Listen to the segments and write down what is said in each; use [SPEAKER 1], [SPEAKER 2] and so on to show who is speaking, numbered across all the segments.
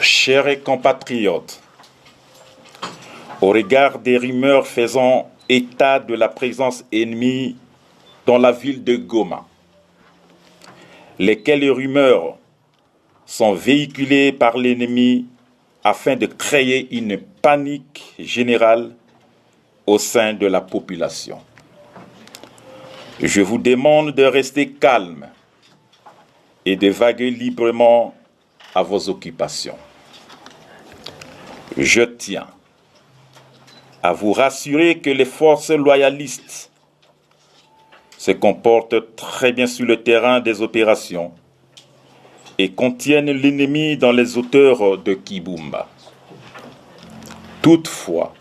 [SPEAKER 1] Chers compatriotes, au regard des rumeurs faisant état de la présence ennemie dans la ville de Goma, lesquelles rumeurs sont véhiculées par l'ennemi afin de créer une panique générale au sein de la population. Je vous demande de rester calme et de vaguer librement à vos occupations. Je tiens à vous rassurer que les forces loyalistes se comportent très bien sur le terrain des opérations et contiennent l'ennemi dans les hauteurs de Kibumba. Toutefois,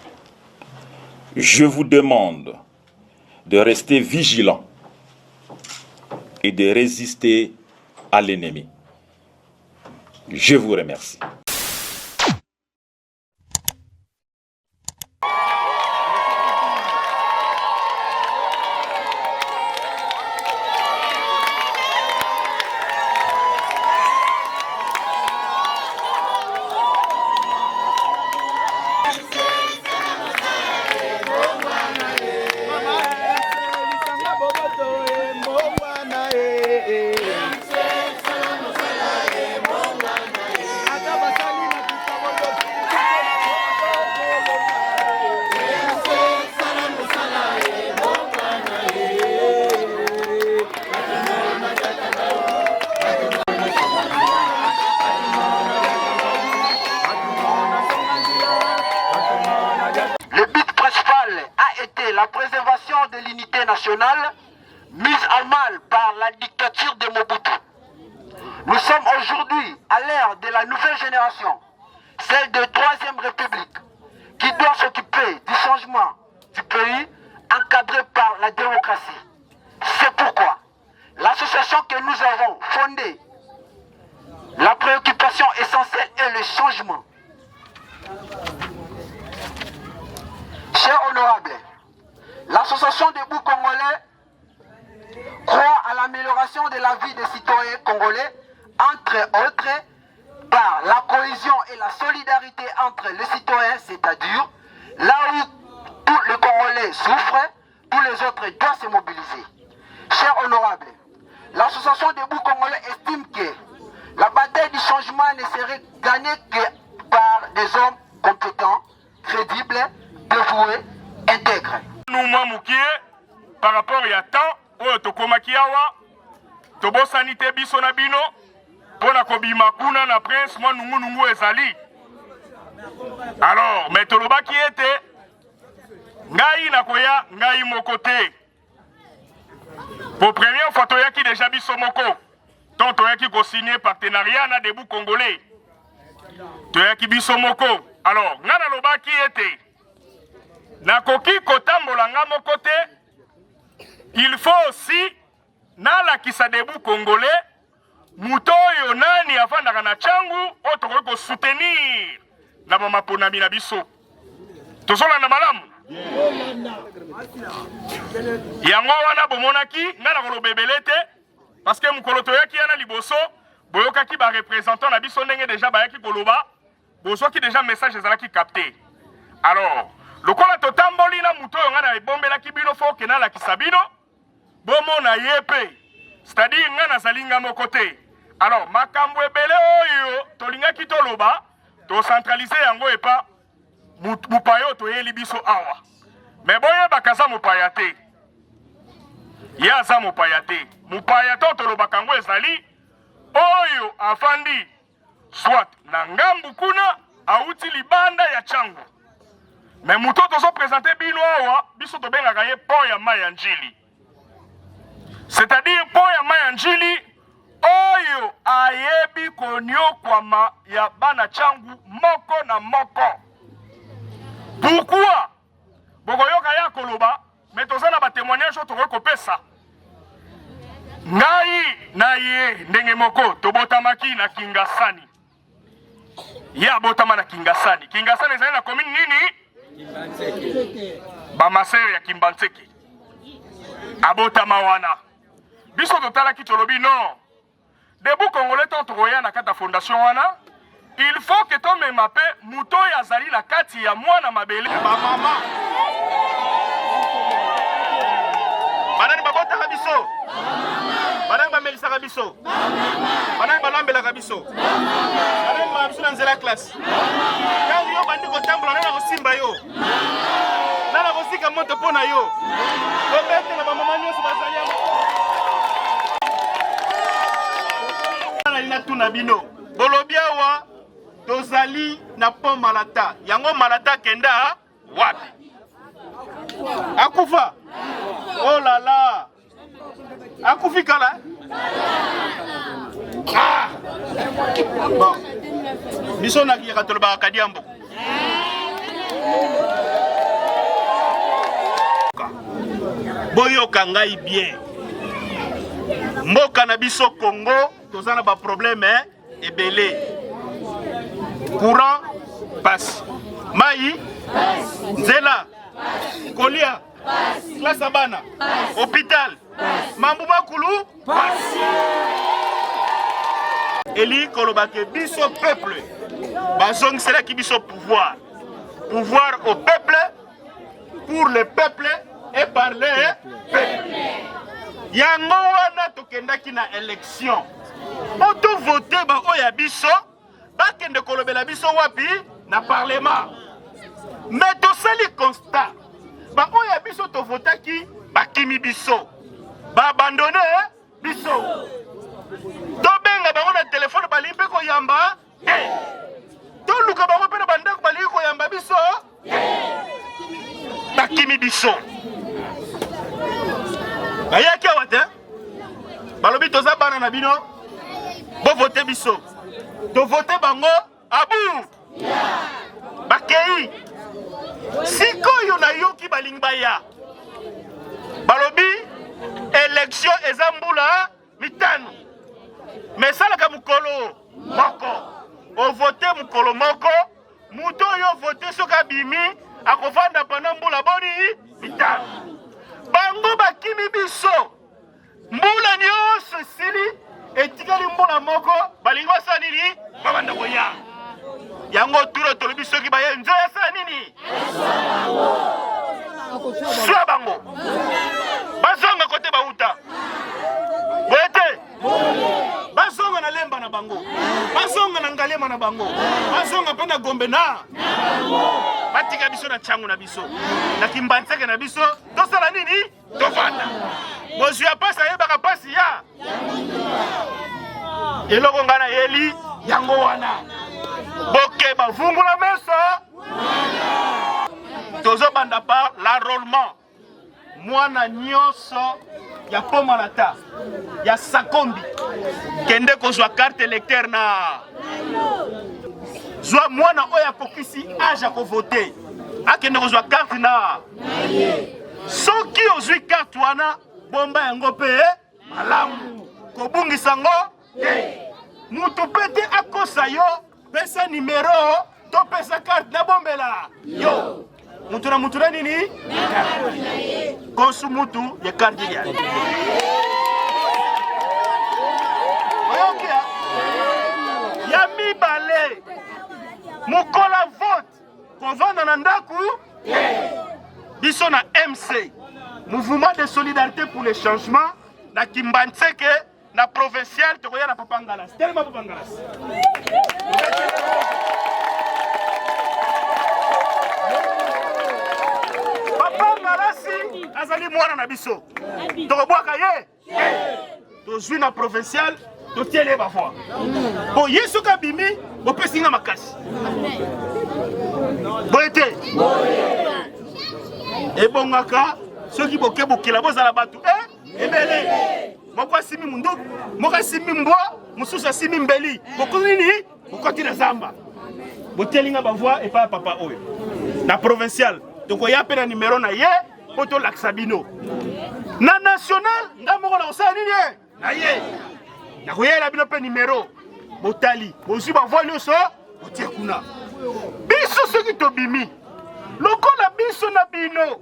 [SPEAKER 1] je vous demande de rester vigilants et de résister à l'ennemi. Je vous remercie.
[SPEAKER 2] La préservation de l'unité nationale mise à mal par la dictature de Mobutu. Nous sommes aujourd'hui à l'ère de la nouvelle génération, celle de la Troisième République, qui doit s'occuper du changement du pays encadré par la démocratie. C'est pourquoi l'association que nous avons fondée, la préoccupation essentielle est le changement. Chers honorables, l'association Debout Congolais croit à l'amélioration de la vie des citoyens congolais, entre autres par la cohésion et la solidarité entre les citoyens, c'est-à-dire là où tous les Congolais souffrent, tous les autres doivent se mobiliser. Chers honorables, l'association Debout Congolais estime que la bataille du changement ne serait gagnée que par des hommes compétents, crédibles, dévoués, intègres.
[SPEAKER 3] Nous moukié par rapport à temps oyo tokomaki awa tobosani te biso na bino pona kobima kuna na prince mwa nungu ezali. Alors mais tolobaki ete ngai nakoya ngai moko te. Pour première fois toyaki déjà biso moko ton toyaki kosigner partenariat na Debout Congolais toyaki biso moko. Alors nga nalobaki ete nakoki kotambola nga moko te, il faut aussi nalakisa Debout Congolais muto oyo nani afandaka na changu oyo tokoki kosoutenir na bamaponami na biso. Tozolanda malamu yango wana bomonaki nga na kolobebele te parce que mokolo toyaki yana liboso boyokaki barepresentant na biso ndenge deja bayaki koloba bozwaki deja message ezalaki capté. Alors lokola totamboli na muto oyo nga na ebombelaki bino fo okenda lakisa bino bomona ye pe, c'est-à-dire nga nazali nga moko te. Alors makambo ebele oyo tolingaki toloba tocentralize yango epa mopaya oyo toyeli biso awa, me boyebaka aza mopaya te, ye aza mopaya te. Mopaya to tolobaka yango ezali oyo afandi soit na ngambu kuna auti libanda ya changu. Mais muto tozo présenter bino awa biso tobengaka ye pont ya mai ya njili, c'est-à-dire pont ya mai ya njili oyo ayebi koniokwama ya bana changu moko na moko. Pourquoi bokoyoka ya koloba mais toza na batémoignage oyo tokoki kopesa. Ngai na ye ndenge moko tobotamaki na Kingasani, ye abotama na Kingasani. Kingasani ezali na commune nini? Bamasere ya Kimbantseke abotama wana. Biso totalaki tolobi non Debout Congolais ton tokoya na kata fondation wana il faut que tomema mpe moto oyo azali na kati ya mwana mabele
[SPEAKER 4] bamama banani babotaka biso banani bamelisaka biso banani balambelaka biso banani baa biso na nzela ya klase ntango yo bandi kotambola nana kosimba yo nana kosika moto mpo na yo obetela bamama nyonso bazali yango nalina tuna bino bolobi awa tozali na pont Malata yango Malata kenda wapi akufa oh la la akufi kala ah bon biso na kiyaka tolobaka kadiambo boyoka ngai bien mboka na biso Congo toza na ba problème ebele courant passe mai nzela kolia classe bana hôpital mambu makulu eli kolobake biso peuple bazongiselaki biso pouvoir au peuple pour le peuple et par le peuple yango wana tokendaki na élection oto voter ba oya biso bakende kolobela biso wapi na parlement mais tosali constat ba oya biso to votaki bakimi biso ba abandonné biso tobenga bango na telefone balimpe koyamba toluka bango mpe na bandako balingi koyamba biso bakimi biso bayaki awa te balobi toza bana na bino bovote biso tovote bango abu bakei sikoyo nayoki balingi baya balobi élection eza mbula mitano mais salaka mukolo moko ovote mukolo moko muto oyo vote soki abimi akovanda pana mbula boni mitano bango bakimi biso mbula nyonso esili etikali mbula moko balingi basala nini babanda koya yango turo tolobi soki baye nzo yasala nini swa bango bazonga kote bauta boyete bazonga na lemba na bango bazonga na ngalema na bango bazonga mpe na gombe na batika biso na changu na biso na kimbantseke na biso tosala nini tovanda bozwi ya pasi ayebaka pasi ya eloko nga na yeli yango wana boke bavungula meso tozobanda par l'enrôlement mwana nyonso ya pont Malata ya Sakombi kende kozwa carte électeur na zwa mwana oyo akokisi age akovote akende kozwa carte na soki ozwi carte wana bomba yango mpe malamu kobungisa ngo te mutu mpe te akosa yo pesa numero to pesa carte na bombela yo mutu na nini konsu mutu ya carte ya oyokia ya mibale mukola vote kovanda na ndaku biso na MC mouvement de solidarité pour le changement na Kimbantseke na provincial tokoya na Papangalas tellement Papangalas Papangalasi azali mwana na biso tokobwaka ye tozwi na provincial totiele ba fois bo yesu kabimi bopesinga makasi boyete ebongaka soki bokebokela bozala bato ebele moko asimi munduku moko asimi mbwa mosusu asimi mbeli bokozi nini bokoti na zamba botelinga bavoi epai ya papa oyo na provincial tokoya mpe na numero na ye mpo tolakisa bino na national nga moko na kosala nini na ye nakoyela bino mpe numero botali bozwi bavoi nyonso botie kuna biso soki tobimi lokola biso na bino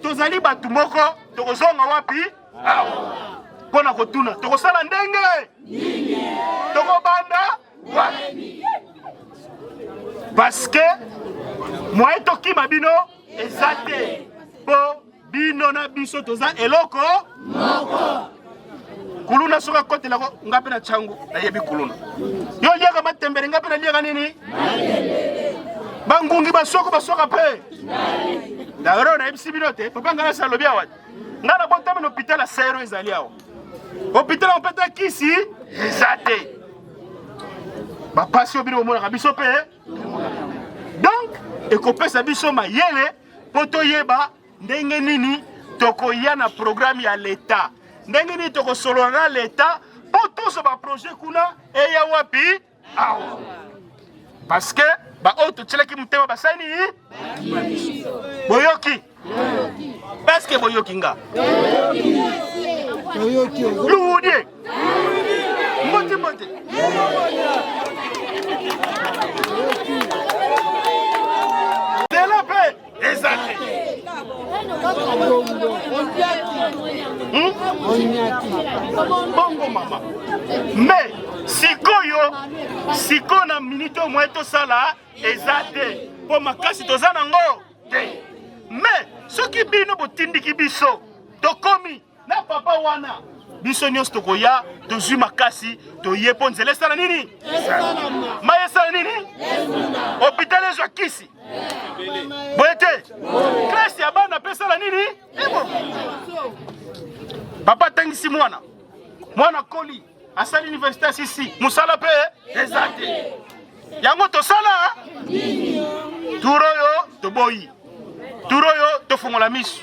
[SPEAKER 4] tozali bato moko tokozonga wapi awa mpona kotuna tokosala ndenge tokobanda wapi parce que moi tokima bino ezate po bino na biso toza eloko moko kuluna soka kote lako ngape na changu na yebi kuluna yo liaka matembere ngape na liaka nini bangungi basoka pe dagaro na MC binote papa ngana sa lobi awat ngana botame no hôpital a sero ezali awo hôpital on peta kisi ezate ba pasio bino mo na biso pe donc ekopesa biso mayele poto yeba ndenge nini tokoya na programme ya l'état ndenge nini tokosolola na l'état po toso ba projet kuna eya wapi awa parce que ba oto tseleki mutema basani boyoki est-ce que boyoki nga boyoki luudie moti Délape ezate bongo mama mais siko na minute au moins tosala ezate po makasi toza nango te mais soki bino botindiki biso tokomi na papa wana biso nyonso tokoya tozwi makasi toye po nzela esala nini mai esala nini hôpital ezwa kisi boye te klase ya bana mpe esala nini papa atangisi mwana koli asali université asisi mosala mpe eza te yango tosala tour oyo toboyi tour oyo tofungola miso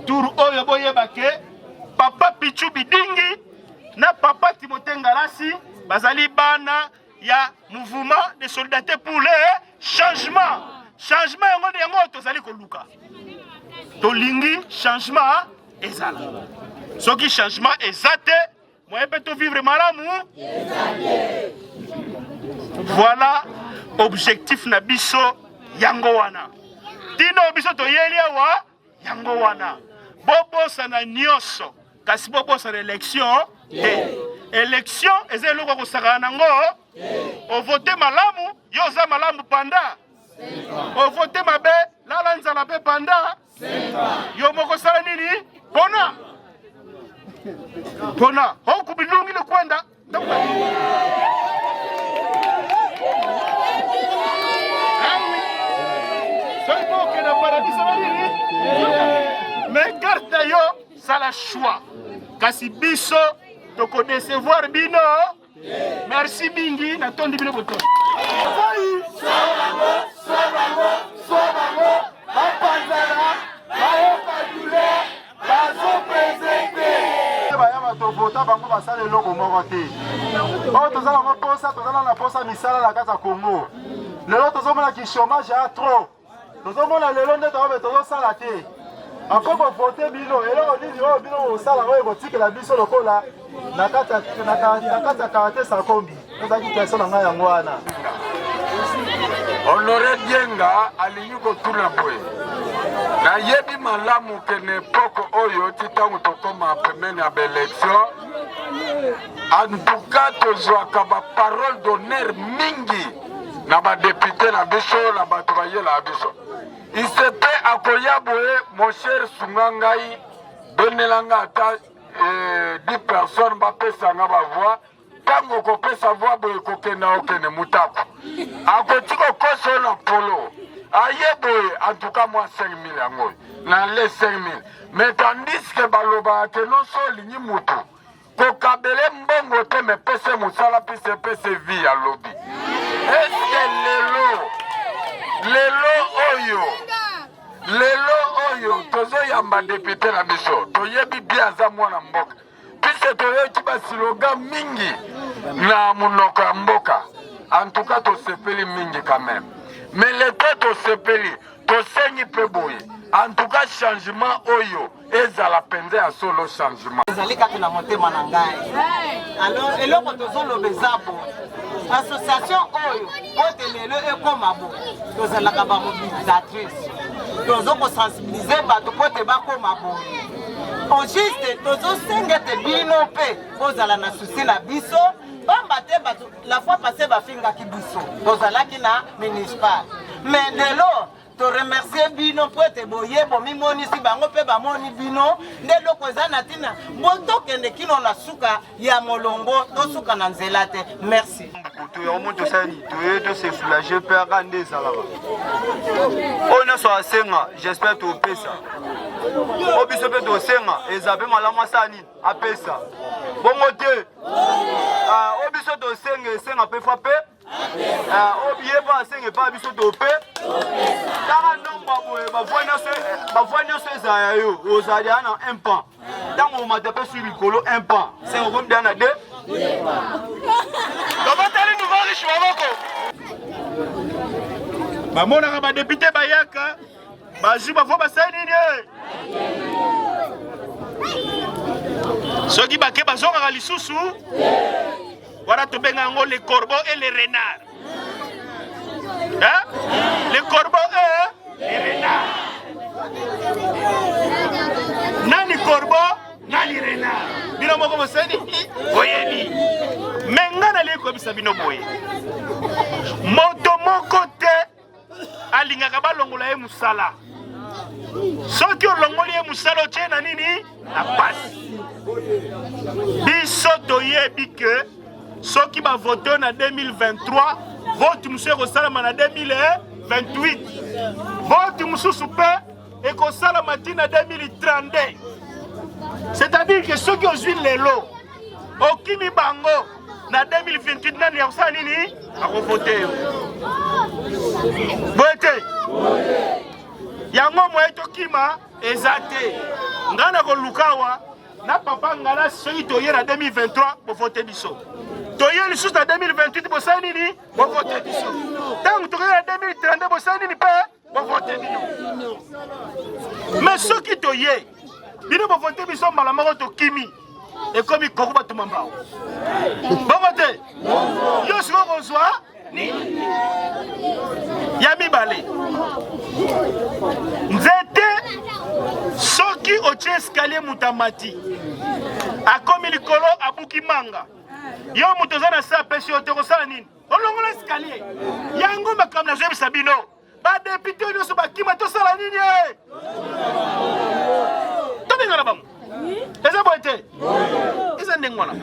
[SPEAKER 4] tour oyo boyeba ke papa Pichu Bidingi na papa Timothée Ngalasi bazali bana ya mouvement de solidarité pour le changement yango tozali koluka tolingi changement ezala soki changement ezate moyen pe to vivre malamu voilà objectif na biso yango wana tino biso toyeli awa yango wana bobosa na nyonso kasi bobosa na élection élection eza eloko kosaka nango ovote malamu yo oza malamu panda ovote mabe lala nzala mpe panda yo moko sala nini pona okubilungi likwenda sokokena paradisa nini mais carte yo sala choix kasi biso toko décevoir bino merci bingi na tondi bino boto
[SPEAKER 5] vota bango basala eloko moko te oyo tozala ngo posa tozala na posa misala na kati ya Congo lelo tozomona ki chômage ya trop tozomona lelo nde toyobe tozosala te ako bovote bino eloko nini oyo bino bosala oyo botikela biso lokola na kati ya karate sakombi ezalaki question na ngai yango wana
[SPEAKER 6] Honoré Dienga alingi kotuna boye nayebi malamu kene poko oyo titango tokoma pemene ya baélection en tout cas tozwaka baparole d'honneur mingi na badepute na biso na bato bayela biso isepe akoya boye mon cher sunga ngai donelanga ata 10 personnes bapesanga bavoi tango kopesa voix boye kokenda okende mutako akoti kokosa na polo aye boye en tout cas moi 5000 yango na les 5000 mais tandis que baloba ke non so linyi mutu kokabele mbongo te me pese musala pese vie ya lobby est-ce lelo oyo tozo yamba député na biso toyebi bien za mwana mboka pise toyoki basiloga mingi na munoko ya mboka en tout cas tosepeli mingi quand même mais l'état tosepeli tosengi pe boye en tout cas changement oyo ezala penze ya solo changement
[SPEAKER 7] ezali kati na motema na ngai alors eloko tozoloba eza bo association oyo pote lelo ekoma bo tozalaka bamobilisatrice tozokosensibilize bato pote bakoma boye au juste tozosenga ete bino mpe bozala na susi na biso pamba te bato la fois passée bafingaki biso tozalaki na municipal mais lelo to remercier bino po ete boye bomimonisi bango mpe bamoni bino nde eloko eza na ntina botokende kino na suka ya molongo tosuka na nzela te merci
[SPEAKER 5] toyomo tosali toye tosesoulage mpe aka nde ezalaka oyo nyonso asenga j'espère topesa o biso mpe tosenga eza mpe malamu asala nini apesa bongo te o biso tosenga esenga mpe fa mpe obiye mpe asenga epa biso tope kaka ndomba boye bavoi nyonso ezala yo ozali ya na un pan ntango omata mpe sui likolo un pan senga okomidea na de
[SPEAKER 4] tobatali nouveau riche maboko bamonaka badepute bayaka bazwi bavo basali nini soki bake bazongaka lisusu wana tobenga yango les corbeaux et les renards. Hein? Les corbeaux et les renards. Nani corbeau, nani renard. Bino moko bosani boyebi. Menga na leko bisa bino boye. Moto moko te alingaka balongola ye musala. Soki olongoli ye musala otie na nini? Na pasi. Biso toyebi ke soki ba vote na 2023 vote mususu ekosalama na 2028 vote mususu mpe ekosalama ntina 2032 c'est-à-dire que soki ozwi lelo okimi bango na 2028 nani akosala nini akovote yo boye te yango moye tokima eza te ngai na kolukawa na papa ngala soki toye na 2023 bovote biso toye lisusu na 2028 bosali nini bovote biso ntango tokoye na 2032 bosali nini mpe bovote bino mais soki toye bino bovote biso mbala moko tokimi ekomi koko batuma mbao bongo te yo siko kozwa nini ya mibale nzete soki otie escalier mutamati akomi likolo abuki manga yo moto oza na se apesi yo te kosala nini olongola escalier yango makambo nazoyebisa bino badepute oyo nyonso bakima tosala nini tobengana bango eza boye te eza ndenge wana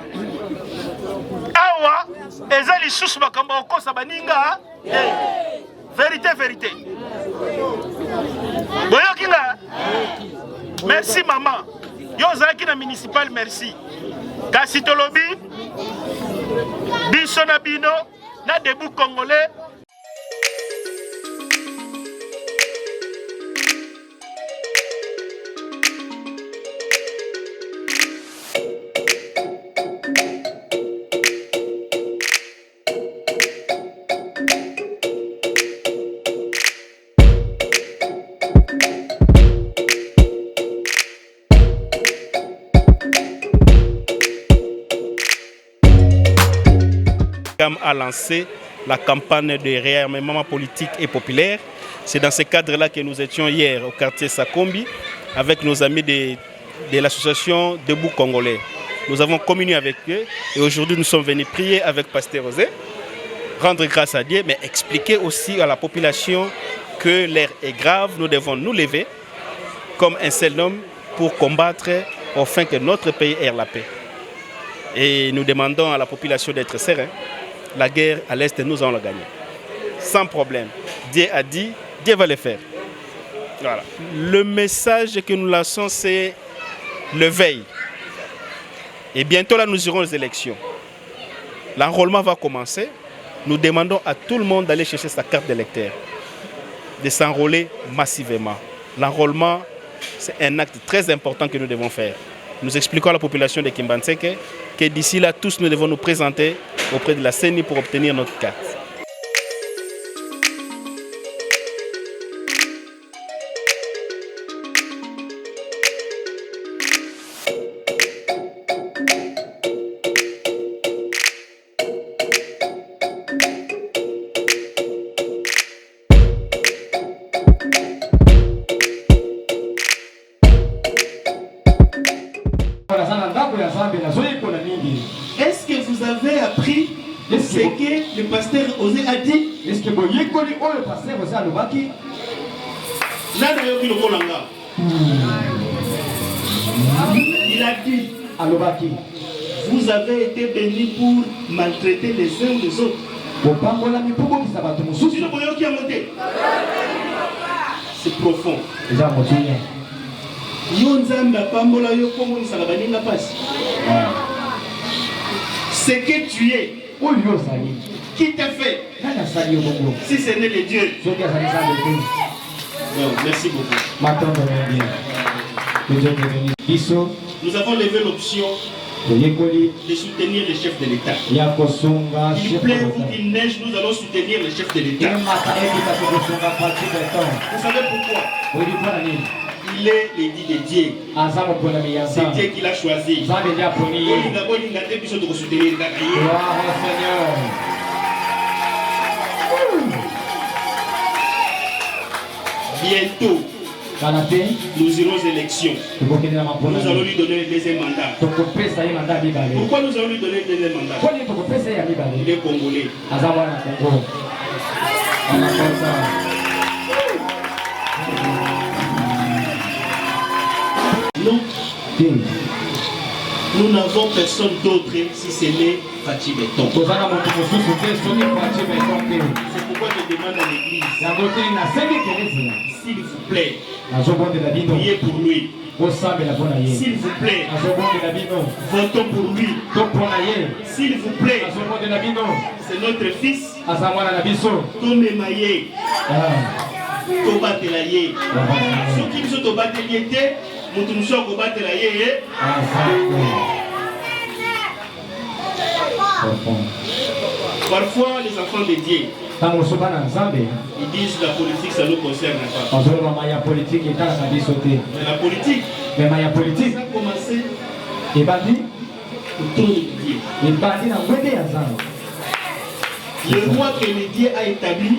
[SPEAKER 4] awa eza lisusu makambo okosa baninga verité verité boyoki nga merci mama yo ozalaki na municipal merci kasi tolobi biso na bino na debout congolais
[SPEAKER 8] a lancé la campagne de réarmement politique et populaire. C'est dans ce cadre-là que nous étions hier au quartier Sakombi avec nos amis de l'association Debout Congolais. Nous avons communié avec eux et aujourd'hui nous sommes venus prier avec Pasteur Rosé, rendre grâce à Dieu, mais expliquer aussi à la population que l'heure est grave, nous devons nous lever comme un seul homme pour combattre afin que notre pays ait la paix. Et nous demandons à la population d'être sereine. La guerre à l'Est, nous allons la gagner. Sans problème. Dieu a dit, Dieu va le faire. Voilà. Le message que nous lançons, c'est le veille. Et bientôt, là, nous irons aux élections. L'enrôlement va commencer. Nous demandons à tout le monde d'aller chercher sa carte d'électeur, de s'enrôler massivement. L'enrôlement, c'est un acte très important que nous devons faire. Nous expliquons à la population de Kimbanseke que d'ici là, tous nous devons nous présenter auprès de la CENI pour obtenir notre carte.
[SPEAKER 9] Est-ce que vous avez appris
[SPEAKER 8] ce que le pasteur Osé a dit.
[SPEAKER 5] Est-ce que le pasteur Osé a dit?
[SPEAKER 8] Il a dit, vous avez été bénis pour maltraiter les uns ou les autres. C'est profond. Ce que tu es, qui t'a fait, si ce n'est le Dieu. Non, merci beaucoup. Nous avons levé l'option de soutenir les chefs de l'État. Il plaît ou qu'il neige, nous allons soutenir les chefs de l'État. Vous savez pourquoi? Il est l'édit de Dieu. C'est Dieu qui l'a choisi. Bientôt, nous irons aux élections. Nous allons lui donner le deuxième mandat. Pourquoi nous allons lui donner le deuxième mandat? Il est congolais. Non. Nous n'avons personne d'autre si ce n'est Fachi Beton. C'est pourquoi je demande à l'église, s'il vous plaît, priez pour lui. S'il vous plaît, votons pour lui. S'il vous plaît, c'est notre fils. Comme Maye, Tobatelaye. Ceux qui sont Tobatelaye, nous sommes Tobatelaye. Parfois, les enfants de Dieu, ils disent la politique, ça ne nous concerne pas. Mais la politique, ça a commencé au trône de Dieu. Le roi que le Dieu a établi,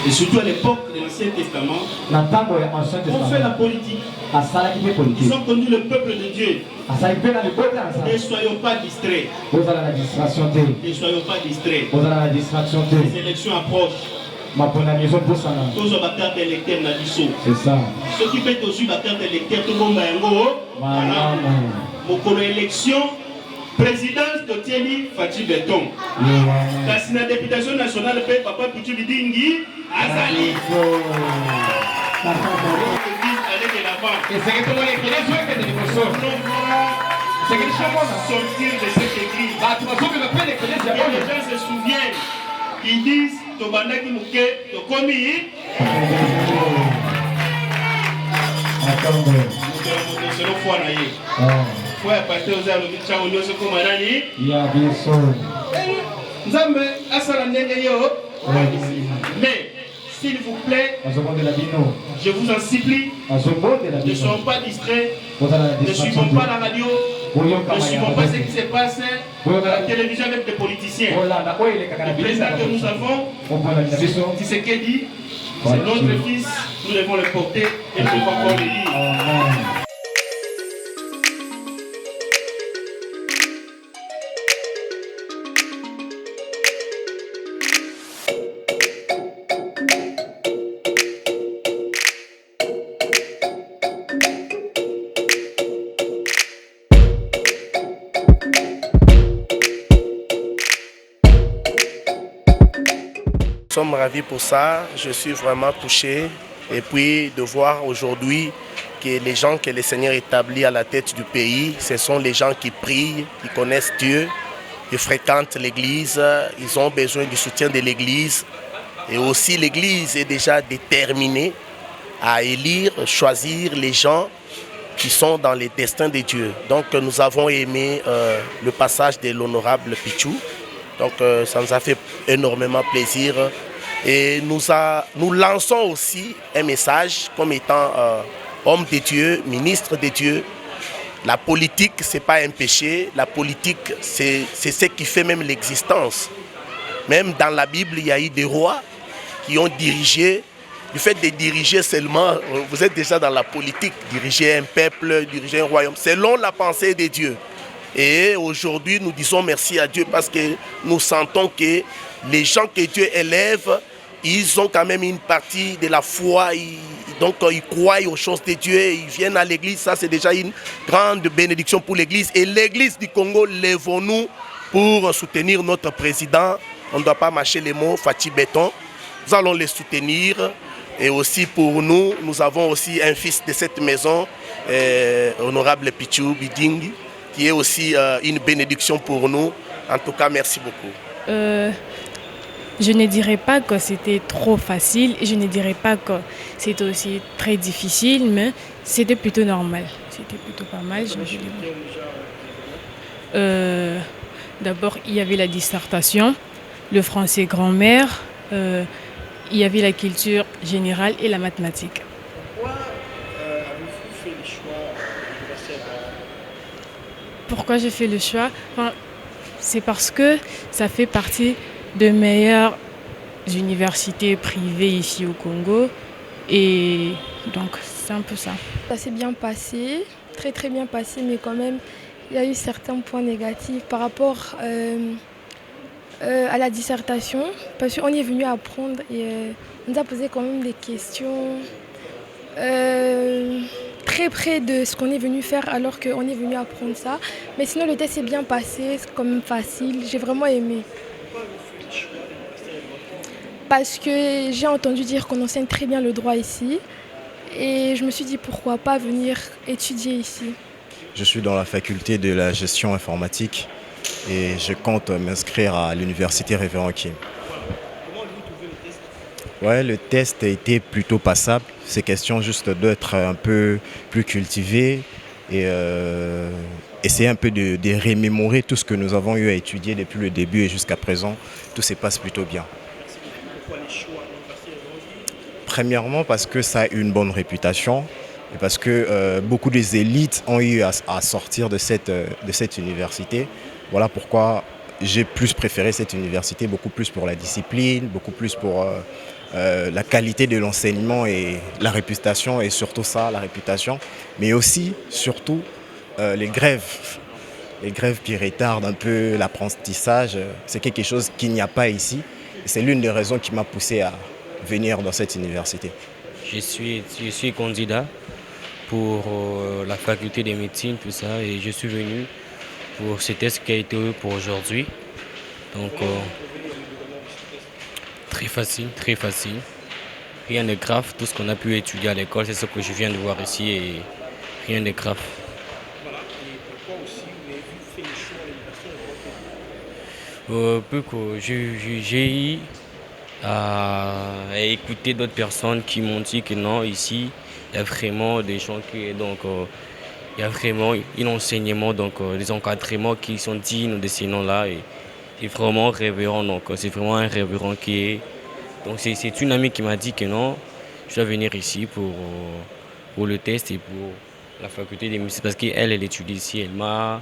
[SPEAKER 8] et surtout à l'époque de l'Ancien Testament, on fait la politique. Ils ont conduit le peuple de Dieu. Ne soyons pas distraits. Ne soyons pas distraits. Les élections approchent. Tous les carte d'électeur n'a dit ça.
[SPEAKER 5] C'est ça.
[SPEAKER 8] Ceux qui mettent aussi la carte d'électeur, tout le monde est voilà. Pour l'élection, présidence de Tieni Fachi Beton. La députation nationale paie Papa Putu Bidingi Azali. Allez de l'avant.
[SPEAKER 5] Et c'est que tout le monde est
[SPEAKER 8] sortir de cette église. Et les gens se souviennent. Ils disent Tobandaki Mouké, Tokomi. C'est le foie naïe. Foi à partir aux armes de Tchaounio, ce qu'on m'a dit. Nzambe, Asala Nengeyo. Mais, s'il vous plaît, je vous en supplie, ne soyons pas distraits, ne suivons pas la radio, ne suivons pas ce qui se passe à la télévision avec des politiciens. Le président que nous avons, Tshisekedi, c'est notre fils, nous devons le porter et nous devons encore le dire.
[SPEAKER 9] Nous sommes ravis pour ça, je suis vraiment touché et puis de voir aujourd'hui que les gens que le Seigneur établit à la tête du pays, ce sont les gens qui prient, qui connaissent Dieu, qui fréquentent l'église, ils ont besoin du soutien de l'église et aussi l'église est déjà déterminée à élire, choisir les gens qui sont dans les destins de Dieu. Donc nous avons aimé le passage de l'honorable Pichou. Donc ça nous a fait énormément plaisir et nous lançons aussi un message comme étant homme de Dieu, ministre de Dieu. La politique, ce n'est pas un péché, la politique c'est ce qui fait même l'existence. Même dans la Bible, il y a eu des rois qui ont dirigé. Du fait de diriger seulement, vous êtes déjà dans la politique, diriger un peuple, diriger un royaume, selon la pensée de Dieu. Et aujourd'hui, nous disons merci à Dieu parce que nous sentons que les gens que Dieu élève, ils ont quand même une partie de la foi. Donc, ils croient aux choses de Dieu. Ils viennent à l'église. Ça, c'est déjà une grande bénédiction pour l'église. Et l'église du Congo, lèvons-nous pour soutenir notre président. On ne doit pas mâcher les mots, Fathi Béton. Nous allons les soutenir. Et aussi pour nous, nous avons aussi un fils de cette maison, honorable Pichou Biding, qui est aussi une bénédiction pour nous. En tout cas, merci beaucoup.
[SPEAKER 10] Je ne dirais pas que c'était trop facile et je ne dirais pas que c'était aussi très difficile, mais c'était plutôt normal. C'était plutôt pas mal. D'abord, il y avait la dissertation, le français grand-mère, il y avait la culture générale et la mathématique. Pourquoi j'ai fait le choix? C'est parce que ça fait partie de meilleures universités privées ici au Congo. Et donc, c'est un peu ça.
[SPEAKER 11] Ça s'est bien passé, très très bien passé, mais quand même, il y a eu certains points négatifs par rapport à la dissertation, parce qu'on est venu apprendre et on nous a posé quand même des questions très près de ce qu'on est venu faire alors qu'on est venu apprendre ça. Mais sinon, le test s'est bien passé, c'est quand même facile, j'ai vraiment aimé. Parce que j'ai entendu dire qu'on enseigne très bien le droit ici et je me suis dit pourquoi pas venir étudier ici.
[SPEAKER 12] Je suis dans la faculté de la gestion informatique et je compte m'inscrire à l'université Révérend Kim. Ouais, le test a été plutôt passable. C'est question juste d'être un peu plus cultivé et essayer un peu de remémorer tout ce que nous avons eu à étudier depuis le début et jusqu'à présent. Tout se passe plutôt bien. Premièrement parce que ça a une bonne réputation et parce que beaucoup des élites ont eu à sortir de cette université. Voilà pourquoi j'ai plus préféré cette université, beaucoup plus pour la discipline, beaucoup plus pour la qualité de l'enseignement et la réputation, et surtout ça, la réputation, mais aussi, surtout, les grèves qui retardent un peu l'apprentissage. C'est quelque chose qu'il n'y a pas ici. C'est l'une des raisons qui m'a poussé à venir dans cette université.
[SPEAKER 13] Je suis candidat pour la faculté de médecine, tout ça, et je suis venu pour ce test qui a été pour aujourd'hui. Donc, très facile. Rien de grave, tout ce qu'on a pu étudier à l'école, c'est ce que je viens de voir ici, et rien de grave. J'ai eu à écouter d'autres personnes qui m'ont dit que non, ici, il y a vraiment des gens qui... Donc, il y a vraiment un enseignement, donc des encadrements qui sont dignes de ces noms-là. Et vraiment révérend, donc c'est vraiment un révérend qui est... Donc c'est une amie qui m'a dit que non, je dois venir ici pour le test et pour la faculté des médecines, parce qu'elle étudie ici. Elle m'a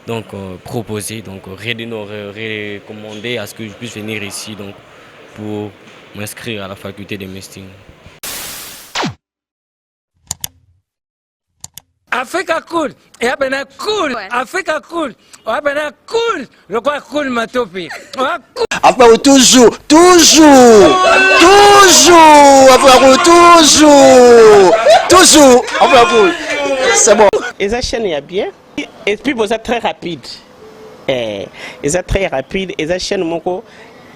[SPEAKER 13] donc proposé, donc recommandé à ce que je puisse venir ici donc, pour m'inscrire à la faculté des médecines.
[SPEAKER 14] Africa cool, et abena cool, Africa cool, abena cool, le quoi cool matopi.
[SPEAKER 15] Enfin, toujours, enfin, c'est bon.
[SPEAKER 16] Et ça chaîne est bien, et puis vous êtes très rapide. Et ça très rapide, et ça chaîne mon co,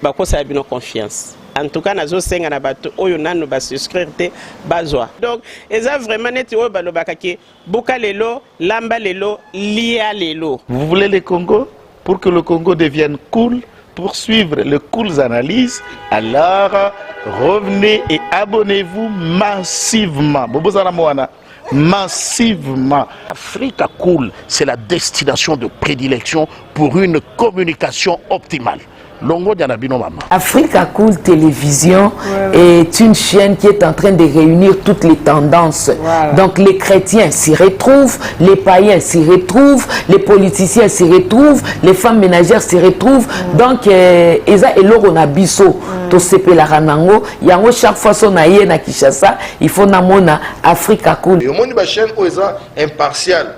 [SPEAKER 16] bah quoi ça a bien confiance. En tout cas, nous avons na bato oyo nanu ba souscrire te bazwa. Donc, eza vraiment neti oyo balobakaki buka lelo, lamba lelo, lia lelo.
[SPEAKER 17] Vous voulez le Congo pour que le Congo devienne cool, pour suivre les cool analyses, alors revenez et abonnez-vous massivement. Bobozala Moana. Massivement. Africa Cool, c'est la destination de prédilection pour une communication optimale.
[SPEAKER 18] Africa Cool Télévision est une chaîne qui est en train de réunir toutes les tendances. Voilà. Donc les chrétiens s'y retrouvent, les païens s'y retrouvent, les politiciens s'y retrouvent, les femmes ménagères s'y retrouvent. Donc eza eloko na biso to sepela ranango yango chaque fois son aye na Kinshasa, il faut namona Africa Cool.
[SPEAKER 17] Et au monde ba chaîne eza impartial.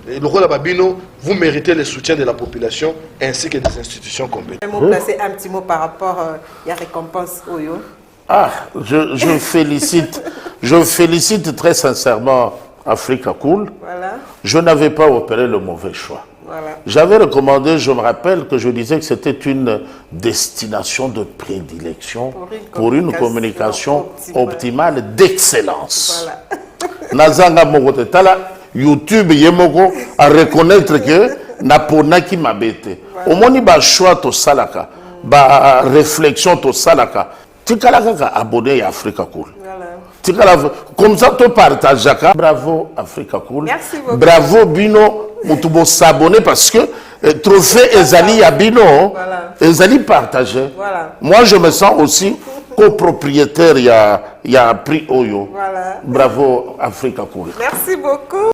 [SPEAKER 17] Le rôle babino
[SPEAKER 5] vous méritez le soutien de la population ainsi que des institutions compétentes.
[SPEAKER 7] Placer un petit mot par rapport à la récompense Oyo.
[SPEAKER 17] Ah, je félicite très sincèrement Africa Cool.
[SPEAKER 7] Voilà.
[SPEAKER 17] Je n'avais pas opéré le mauvais choix.
[SPEAKER 7] Voilà.
[SPEAKER 17] J'avais recommandé, je me rappelle que je disais que c'était une destination de prédilection pour une communication optimale d'excellence. Nazanga Mogote Tala, YouTube Yemoko à reconnaître que Naponaki Mabete. Au moins, il y a un choix to salaka, ba réflexion to salaka. Tikalaka abonné à Africa Cool. Comme ça, tu partages. Bravo Africa Cool.
[SPEAKER 7] Merci beaucoup.
[SPEAKER 17] Bravo Bino. Mutubo s'abonner parce que trophée Ezali à Bino, Ezali partagé.
[SPEAKER 7] Voilà.
[SPEAKER 17] Moi, je me sens aussi copropriétaire. Il y a un prix Oyo.
[SPEAKER 7] Voilà.
[SPEAKER 17] Bravo Africa Cool.
[SPEAKER 7] Merci beaucoup.